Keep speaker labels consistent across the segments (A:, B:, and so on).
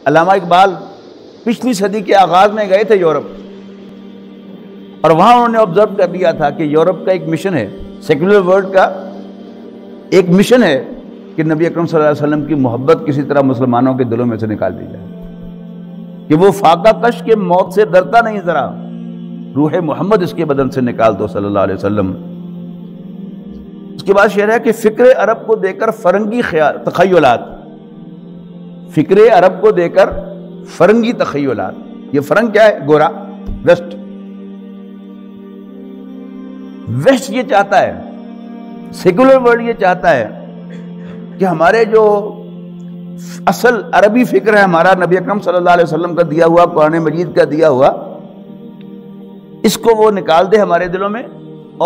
A: علامہ اقبال پچھلی صدی کے آغاز میں گئے تھے یورپ، اور وہاں انہوں نے آبزرو کر لیا تھا کہ یورپ کا ایک مشن ہے، سیکولر ورلڈ کا ایک مشن ہے کہ نبی اکرم صلی اللہ علیہ وسلم کی محبت کسی طرح مسلمانوں کے دلوں میں سے نکال دی جائے، کہ وہ فاقہ کش کے موت سے ڈرتا نہیں، ذرا روح محمد اس کے بدن سے نکال دو صلی اللہ علیہ وسلم۔ اس کے بعد شعر ہے کہ فکر عرب کو دے کر فرنگی تخیلات، فکر عرب کو دے کر فرنگی تخیلات، یہ فرنگ کیا ہے؟ گورا، ویسٹ۔ ویسٹ یہ چاہتا ہے، سیکولر ورلڈ یہ چاہتا ہے کہ ہمارے جو اصل عربی فکر ہے، ہمارا نبی اکرم صلی اللہ علیہ وسلم کا دیا ہوا، قرآن مجید کا دیا ہوا، اس کو وہ نکال دے ہمارے دلوں میں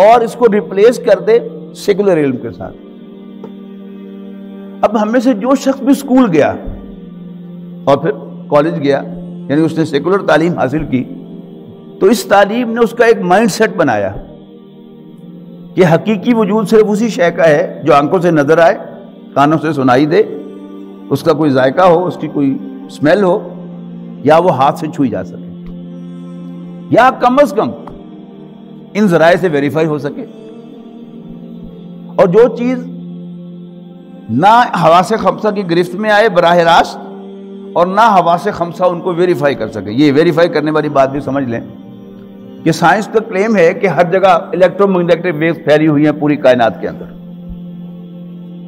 A: اور اس کو ریپلیس کر دے سیکولر علم کے ساتھ۔ اب ہم میں سے جو شخص بھی اسکول گیا اور پھر کالج گیا، یعنی اس نے سیکولر تعلیم حاصل کی، تو اس تعلیم نے اس کا ایک مائنڈ سیٹ بنایا کہ حقیقی وجود صرف اسی شے کا ہے جو آنکھوں سے نظر آئے، کانوں سے سنائی دے، اس کا کوئی ذائقہ ہو، اس کی کوئی اسمیل ہو، یا وہ ہاتھ سے چھوئی جا سکے، یا کم از کم ان ذرائع سے ویریفائی ہو سکے۔ اور جو چیز نہ حواس خمسہ کی گرفت میں آئے براہ راست اور نہ حواس خمسہ ان کو ویریفائی کر سکے۔ یہ ویریفائی کرنے والی بات بھی سمجھ لیں کہ سائنس کا کلیم ہے کہ ہر جگہ الیکٹرو میگنیٹک ویوز پھیلی ہوئی ہیں پوری کائنات کے اندر،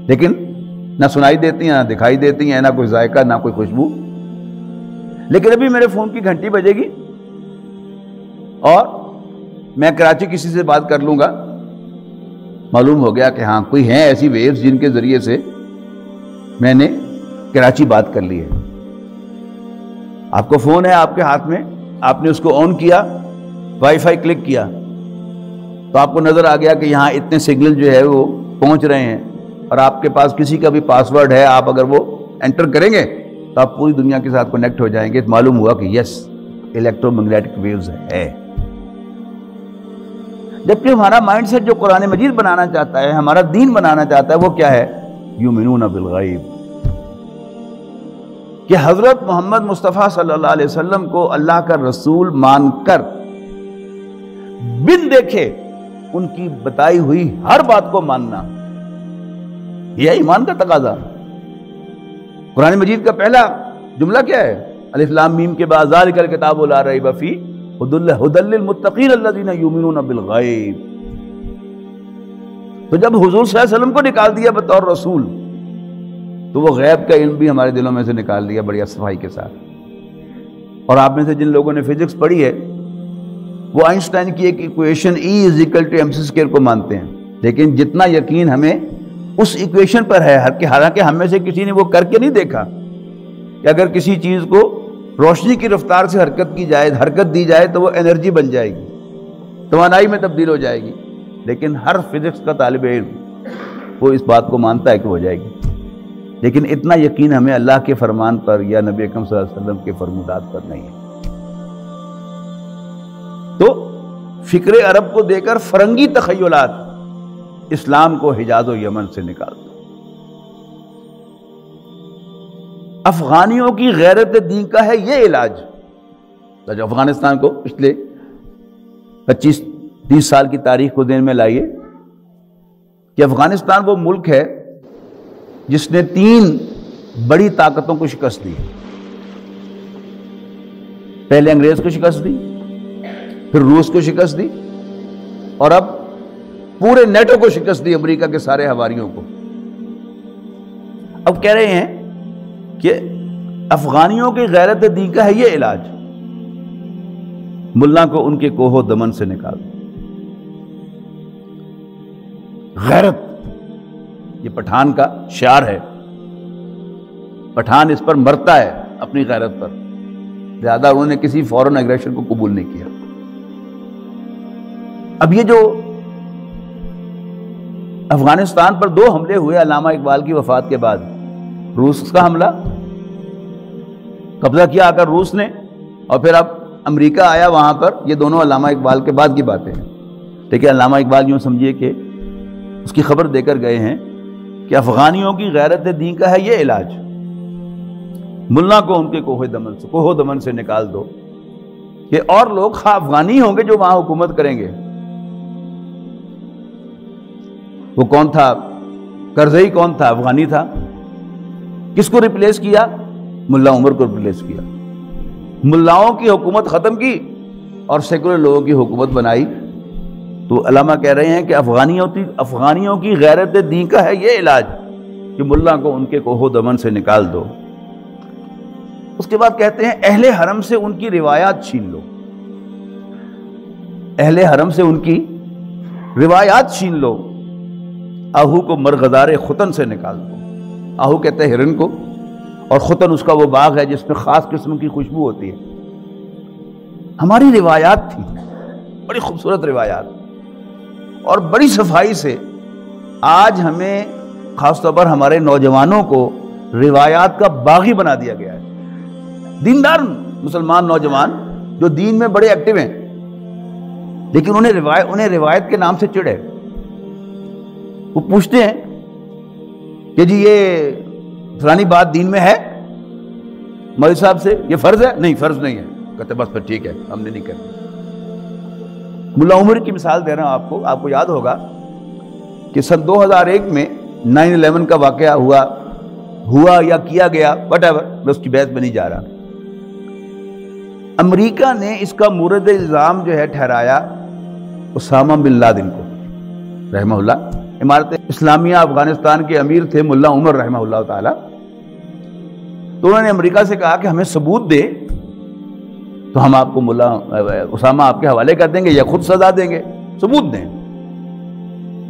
A: لیکن نہ سنائی دیتی ہیں، نہ دکھائی دیتی ہیں، نہ کوئی ذائقہ، نہ کوئی خوشبو۔ لیکن ابھی میرے فون کی گھنٹی بجے گی اور میں کراچی کسی سے بات کر لوں گا، معلوم ہو گیا کہ ہاں کوئی ہیں ایسی ویوز جن کے ذریعے سے میں نے کراچی بات کر لی ہے۔ آپ کو فون ہے آپ کے ہاتھ میں، آپ نے اس کو آن کیا، وائی فائی کلک کیا، تو آپ کو نظر آ گیا کہ یہاں اتنے سگنل جو ہے وہ پہنچ رہے ہیں، اور آپ کے پاس کسی کا بھی پاس ورڈ ہے، آپ اگر وہ انٹر کریں گے تو آپ پوری دنیا کے ساتھ کنیکٹ ہو جائیں گے۔ معلوم ہوا کہ یس، الیکٹرو میگنیٹک ویوز ہے۔ جبکہ ہمارا مائنڈ سیٹ جو قرآن مجید بنانا چاہتا ہے، ہمارا دین بنانا چاہتا ہے، وہ کیا ہے؟ یؤمنون بالغیب، کہ حضرت محمد مصطفیٰ صلی اللہ علیہ وسلم کو اللہ کا رسول مان کر بن دیکھے ان کی بتائی ہوئی ہر بات کو ماننا، یہ ایمان کا تقاضا۔ قرآن مجید کا پہلا جملہ کیا ہے؟ الف لام میم کے بعد ذالک الکتاب لا ریب فیہ ھدی للمتقین الذین یؤمنون بالغیب۔ تو جب حضور صلی اللہ علیہ وسلم کو نکال دیا بطور رسول، تو وہ غیب کا علم بھی ہمارے دلوں میں سے نکال دیا بڑی صفائی کے ساتھ۔ اور آپ میں سے جن لوگوں نے فزکس پڑھی ہے وہ آئنسٹائن کی ایک ایکویشن E=mc² کو مانتے ہیں، لیکن جتنا یقین ہمیں اس ایکویشن پر ہے، حالانکہ ہم میں سے کسی نے وہ کر کے نہیں دیکھا کہ اگر کسی چیز کو روشنی کی رفتار سے حرکت دی جائے تو وہ انرجی بن جائے گی، توانائی میں تبدیل ہو جائے گی، لیکن ہر فزکس کا طالب علم وہ اس بات کو مانتا ہے کہ ہو جائے گی۔ لیکن اتنا یقین ہمیں اللہ کے فرمان پر یا نبی اکرم صلی اللہ علیہ وسلم کے فرمودات پر نہیں ہے۔ تو فکر عرب کو دے کر فرنگی تخیلات، اسلام کو حجاز و یمن سے نکال دو۔ افغانیوں کی غیرت دین کا ہے یہ علاج۔ جو افغانستان کو پچھلے 25-30 سال کی تاریخ کو ذہن میں لائیے کہ افغانستان وہ ملک ہے جس نے 3 بڑی طاقتوں کو شکست دی۔ پہلے انگریز کو شکست دی، پھر روس کو شکست دی، اور اب پورے نیٹو کو شکست دی، امریکہ کے سارے حواریوں کو۔ اب کہہ رہے ہیں کہ افغانیوں کی غیرت دین کا ہے یہ علاج، ملا کو ان کے کوہ و دمن سے نکال دو۔ غیرت یہ پٹھان کا شعار ہے، پٹھان اس پر مرتا ہے اپنی غیرت پر، زیادہ انہوں نے کسی فورن ایگریشن کو قبول نہیں کیا۔ اب یہ جو افغانستان پر 2 حملے ہوئے علامہ اقبال کی وفات کے بعد، روس کا حملہ قبضہ کیا آ کر روس نے، اور پھر اب امریکہ آیا وہاں پر، یہ دونوں علامہ اقبال کے بعد کی باتیں ہیں۔ لیکن علامہ اقبال یوں سمجھیے کہ اس کی خبر دے کر گئے ہیں کہ افغانیوں کی غیرت دین کا ہے یہ علاج، ملا کو ان کے کوہ دمن سے نکال دو، کہ اور لوگ خواہ افغانی ہوں گے جو وہاں حکومت کریں گے۔ وہ کون تھا؟ کرزئی کون تھا؟ افغانی تھا۔ کس کو ریپلیس کیا؟ ملا عمر کو ریپلیس کیا۔ ملاؤں کی حکومت ختم کی اور سیکولر لوگوں کی حکومت بنائی۔ تو علامہ کہہ رہے ہیں کہ افغانیوں کی غیرت دین کا ہے یہ علاج کہ ملا کو ان کے کوہ دمن سے نکال دو۔ اس کے بعد کہتے ہیں اہل حرم سے ان کی روایات چھین لو، اہل حرم سے ان کی روایات چھین لو، آہو کو مرغدار ختن سے نکال دو۔ آہو کہتے ہیں ہرن کو، اور ختن اس کا وہ باغ ہے جس میں خاص قسم کی خوشبو ہوتی ہے۔ ہماری روایات تھی بڑی خوبصورت روایات، اور بڑی صفائی سے آج ہمیں خاص طور پر ہمارے نوجوانوں کو روایات کا باغی بنا دیا گیا ہے۔ دیندار مسلمان نوجوان جو دین میں بڑے ایکٹیو ہیں، لیکن انہیں روایت کے نام سے چڑ ہے۔ وہ پوچھتے ہیں کہ جی یہ فلانی بات دین میں ہے، مولوی صاحب سے یہ فرض ہے؟ نہیں فرض نہیں ہے۔ کہتے بس پھر ٹھیک ہے ہم نے نہیں کرنا۔ ملا عمر کی مثال دے رہا ہوں آپ کو یاد ہوگا کہ سن 2001 میں 9/11 کا واقعہ ہوا یا کیا گیا وٹ ایور، میں اس کی بحث میں نہیں جا رہا۔ امریکہ نے اس کا مورد الزام جو ہے ٹھہرایا اسامہ بن لادن کو رحمہ اللہ۔ امارت اسلامیہ افغانستان کے امیر تھے ملا عمر رحمہ اللہ تعالی۔ تو انہوں نے امریکہ سے کہا کہ ہمیں ثبوت دے تو ہم آپ کو ملا اسامہ آپ کے حوالے کر دیں گے یا خود سزا دیں گے، ثبوت دیں۔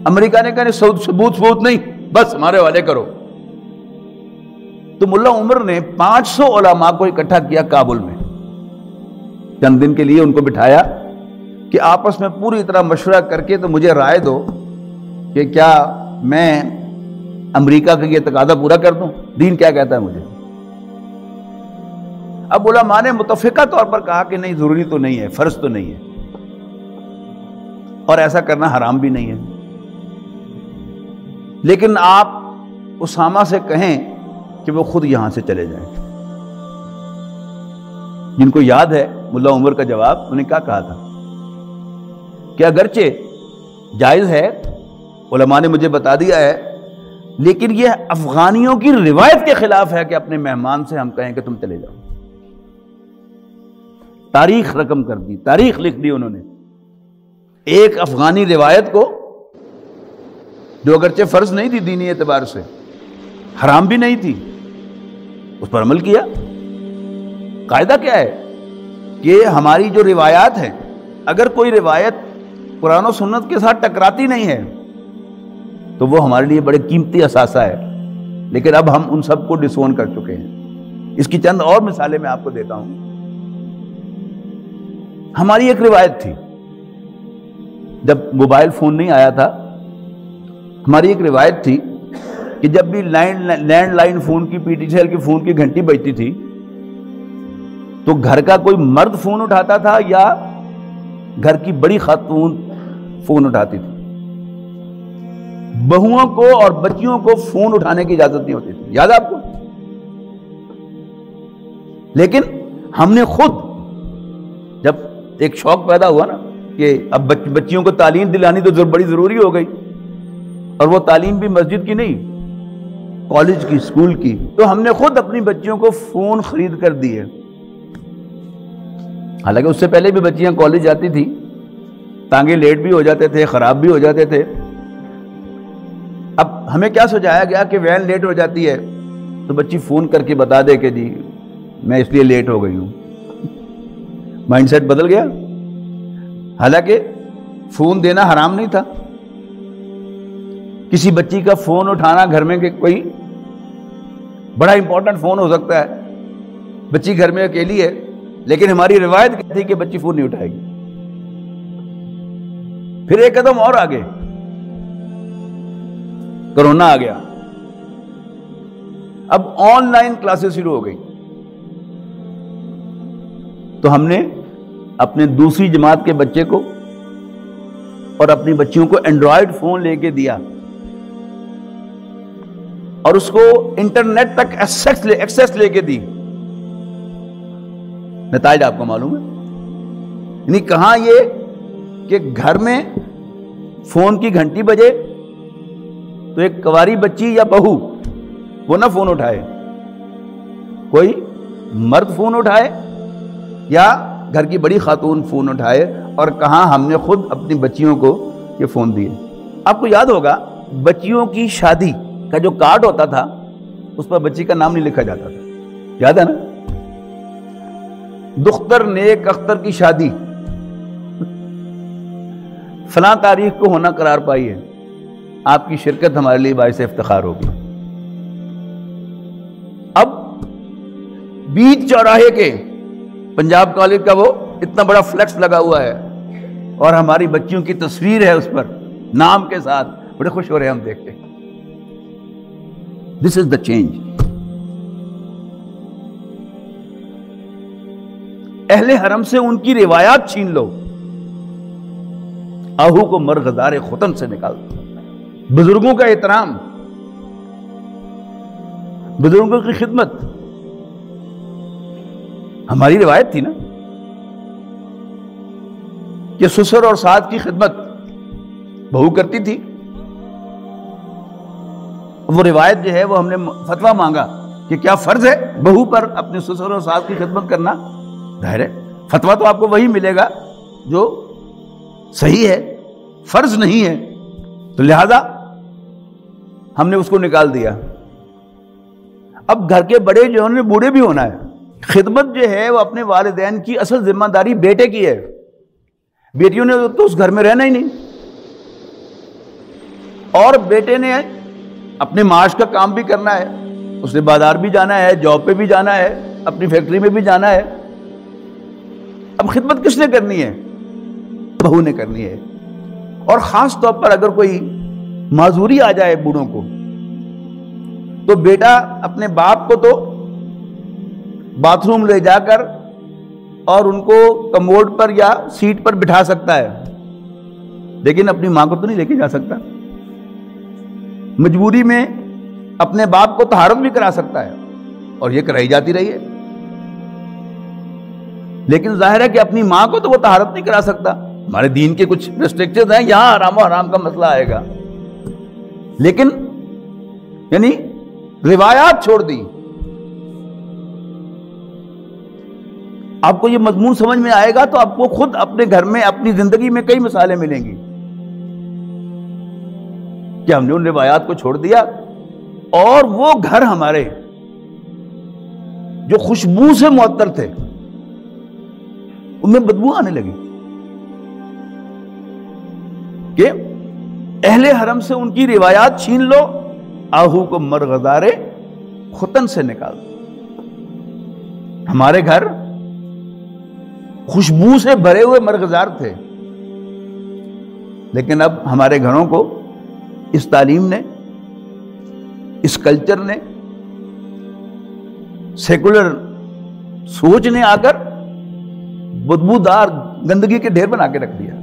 A: امریکہ نے کہا ثبوت نہیں، بس ہمارے حوالے کرو۔ تو ملا عمر نے 500 علماء کو اکٹھا کیا کابل میں، چند دن کے لیے ان کو بٹھایا کہ آپس میں پوری طرح مشورہ کر کے تو مجھے رائے دو کہ کیا میں امریکہ کا یہ تقاضا پورا کر دوں، دین کیا کہتا ہے مجھے۔ اب علماء نے متفقہ طور پر کہا کہ نہیں، ضروری تو نہیں ہے، فرض تو نہیں ہے، اور ایسا کرنا حرام بھی نہیں ہے، لیکن آپ اسامہ سے کہیں کہ وہ خود یہاں سے چلے جائیں۔ جن کو یاد ہے ملا عمر کا جواب، انہوں نے کیا کہا تھا کہ اگرچہ جائز ہے، علماء نے مجھے بتا دیا ہے، لیکن یہ افغانیوں کی روایت کے خلاف ہے کہ اپنے مہمان سے ہم کہیں کہ تم چلے جاؤ۔ تاریخ رقم کر دی، تاریخ لکھ دی انہوں نے ایک افغانی روایت کو، جو اگرچہ فرض نہیں تھی دینی اعتبار سے، حرام بھی نہیں تھی، اس پر عمل کیا۔ قاعدہ کیا ہے کہ ہماری جو روایات ہیں، اگر کوئی روایت قرآن و سنت کے ساتھ ٹکراتی نہیں ہے تو وہ ہمارے لیے بڑے قیمتی اثاثہ ہے، لیکن اب ہم ان سب کو ڈس اون کر چکے ہیں۔ اس کی چند اور مثالیں میں آپ کو دیتا ہوں۔ ہماری ایک روایت تھی، جب موبائل فون نہیں آیا تھا، ہماری ایک روایت تھی کہ جب بھی لینڈ لائن فون کی PTCL کی فون کی گھنٹی بجتی تھی تو گھر کا کوئی مرد فون اٹھاتا تھا یا گھر کی بڑی خاتون فون اٹھاتی تھی۔ بہوؤں کو اور بچیوں کو فون اٹھانے کی اجازت نہیں ہوتی تھی، یاد ہے آپ کو؟ لیکن ہم نے خود جب ایک شوق پیدا ہوا نا کہ اب بچیوں کو تعلیم دلانی تو بڑی ضروری ہو گئی، اور وہ تعلیم بھی مسجد کی نہیں، کالج کی، اسکول کی، تو ہم نے خود اپنی بچیوں کو فون خرید کر دیے۔ حالانکہ اس سے پہلے بھی بچیاں کالج جاتی تھی، ٹانگے لیٹ بھی ہو جاتے تھے، خراب بھی ہو جاتے تھے۔ اب ہمیں کیا سمجھایا گیا کہ وین لیٹ ہو جاتی ہے تو بچی فون کر کے بتا دے کہ جی میں اس لیے لیٹ ہو گئی ہوں۔ مائنڈ سیٹ بدل گیا۔ حالانکہ فون دینا حرام نہیں تھا۔ کسی بچی کا فون اٹھانا گھر میں کوئی بڑا امپورٹنٹ فون ہو سکتا ہے، بچی گھر میں اکیلی ہے، لیکن ہماری روایت کہتی ہے کہ بچی فون نہیں اٹھائے گی۔ پھر ایک قدم اور آگے، کرونا آ گیا، اب آن لائن کلاسز شروع ہو گئی، تو ہم نے اپنے دوسری جماعت کے بچے کو اور اپنی بچیوں کو اینڈرائڈ فون لے کے دیا، اور اس کو انٹرنیٹ تک ایکسیس لے کے دی نتائج آپ کو معلوم ہے. یعنی کہاں یہ کہ گھر میں فون کی گھنٹی بجے تو ایک کواری بچی یا بہو وہ نہ فون اٹھائے, کوئی مرد فون اٹھائے یا گھر کی بڑی خاتون فون اٹھائے, اور کہاں ہم نے خود اپنی بچیوں کو یہ فون دیے. آپ کو یاد ہوگا بچیوں کی شادی کا جو کارڈ ہوتا تھا اس پر بچی کا نام نہیں لکھا جاتا تھا, یاد ہے نا؟ دختر نیک اختر کی شادی فلاں تاریخ کو ہونا قرار پائی ہے, آپ کی شرکت ہمارے لیے باعث افتخار ہوگی. اب بیچ چوراہے کے پنجاب کالج کا وہ اتنا بڑا فلیکس لگا ہوا ہے اور ہماری بچیوں کی تصویر ہے اس پر نام کے ساتھ, بڑے خوش ہو رہے ہیں ہم دیکھ کے. دس از دا چینج. اہل حرم سے ان کی روایات چھین لو, آہو کو مرغزار ختن سے نکال دو. بزرگوں کا احترام, بزرگوں کی خدمت ہماری روایت تھی نا کہ سسر اور ساس کی خدمت بہو کرتی تھی. وہ روایت جو ہے وہ ہم نے فتویٰ مانگا کہ کیا فرض ہے بہو پر اپنے سسر اور ساس کی خدمت کرنا؟ ظاہر ہے فتویٰ تو آپ کو وہی ملے گا جو صحیح ہے, فرض نہیں ہے, تو لہذا ہم نے اس کو نکال دیا. اب گھر کے بڑے جو انہوں نے بوڑھے بھی ہونا ہے. خدمت جو ہے وہ اپنے والدین کی اصل ذمہ داری بیٹے کی ہے, بیٹیوں نے تو اس گھر میں رہنا ہی نہیں, اور بیٹے نے اپنے معاش کا کام بھی کرنا ہے, اس نے بازار بھی جانا ہے, جاب پہ بھی جانا ہے, اپنی فیکٹری میں بھی جانا ہے. اب خدمت کس نے کرنی ہے؟ بہو نے کرنی ہے. اور خاص طور پر اگر کوئی معذوری آ جائے بوڑھوں کو تو بیٹا اپنے باپ کو تو باتھ روم لے جا کر اور ان کو کموڈ پر یا سیٹ پر بٹھا سکتا ہے, لیکن اپنی ماں کو تو نہیں لے کے جا سکتا. مجبوری میں اپنے باپ کو طہارت بھی کرا سکتا ہے اور یہ کرائی جاتی رہی ہے, لیکن ظاہر ہے کہ اپنی ماں کو تو وہ طہارت نہیں کرا سکتا. ہمارے دین کے کچھ ریسٹرکشنز ہیں, یہاں حرام و حرام کا مسئلہ آئے گا, لیکن یعنی روایات چھوڑ دی. آپ کو یہ مضمون سمجھ میں آئے گا تو آپ کو خود اپنے گھر میں اپنی زندگی میں کئی مثالیں ملیں گی کہ ہم نے ان روایات کو چھوڑ دیا اور وہ گھر ہمارے جو خوشبو سے معطر تھے ان میں بدبو آنے لگی کہ اہل حرم سے ان کی روایات چھین لو, آہو کو مرغزار ختن سے نکال دو. ہمارے گھر خوشبو سے بھرے ہوئے مرغزار تھے, لیکن اب ہمارے گھروں کو اس تعلیم نے, اس کلچر نے, سیکولر سوچ نے آ کر بدبودار گندگی کے ڈھیر بنا کے رکھ دیا.